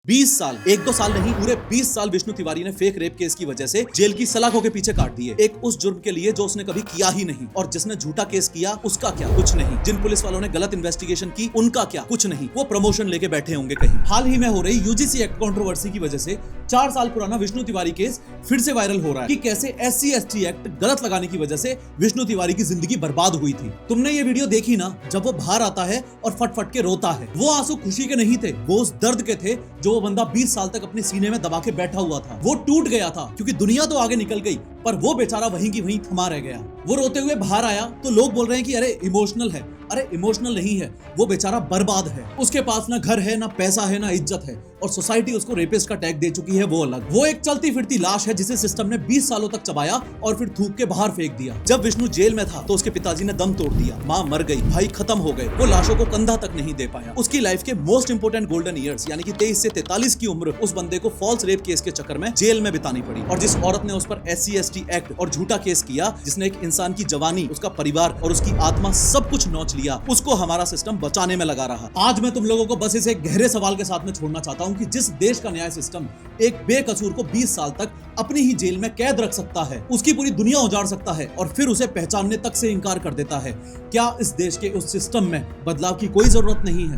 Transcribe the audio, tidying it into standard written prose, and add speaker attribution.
Speaker 1: 20 साल, एक दो साल नहीं, पूरे 20 साल विष्णु तिवारी ने फेक रेप केस की वजह से जेल की सलाखों के पीछे काट दिए। एक उस जुर्म के लिए जो उसने कभी किया ही नहीं, और जिसने झूठा केस किया उसका क्या, कुछ नहीं। जिन पुलिस वालों ने गलत इन्वेस्टिगेशन की उनका क्या, कुछ नहीं। वो प्रमोशन लेके बैठे होंगे कहीं। हाल ही में हो रही यूजीसी एक्ट कंट्रोवर्सी की वजह से 4 साल पुराना विष्णु तिवारी केस फिर से वायरल हो रहा है कि कैसे SC/ST एक्ट गलत लगाने की वजह से विष्णु तिवारी की जिंदगी बर्बाद हुई थी। तुमने ये वीडियो देखी ना, जब वो बाहर आता है और फट के रोता है। वो आंसू खुशी के नहीं थे, वो उस दर्द के थे जो वो बंदा 20 साल तक अपने सीने में दबा के बैठा हुआ था। वो टूट गया था क्योंकि दुनिया तो आगे निकल गई, पर वो बेचारा वहीं की वहीं थमा रह गया। वो रोते हुए बाहर आया तो लोग बोल रहे हैं कि अरे इमोशनल है। अरे इमोशनल नहीं है, वो बेचारा बर्बाद है। उसके पास ना घर है, ना पैसा है, ना इज्जत है, और सोसाइटी उसको रेपिस्ट का टैग दे चुकी है, वो अलग। वो एक चलती फिरती लाश है जिसे सिस्टम ने 20 सालों तक चबाया और फिर थूक के बाहर फेंक दिया। जब विष्णु जेल में था तो उसके पिताजी ने दम तोड़ दिया, माँ मर गई, भाई खत्म हो गए। वो लाशों को कंधा तक नहीं दे पाया। उसकी लाइफ के मोस्ट इंपोर्टेंट गोल्डन ईयर्स यानी कि 23 से 43 की उम्र उस बंदे को फॉल्स रेप केस के चक्कर में जेल में बितानी पड़ी। और जिस औरत ने उस पर SC/ST एक्ट और झूठा केस किया, जिसने एक इंसान की जवानी, उसका परिवार और उसकी आत्मा सब कुछ नोच लिया, उसको हमारा सिस्टम बचाने में लगा रहा। आज मैं तुम लोगों को बस इस एक गहरे सवाल के साथ में छोड़ना चाहता हूं कि जिस देश का न्याय सिस्टम एक बेकसूर को 20 साल तक अपनी ही जेल में कैद रख सकता है, उसकी पूरी दुनिया उजाड़ सकता है और फिर उसे पहचानने तक से इनकार कर देता है, क्या इस देश के उस सिस्टम में बदलाव की कोई जरूरत नहीं है?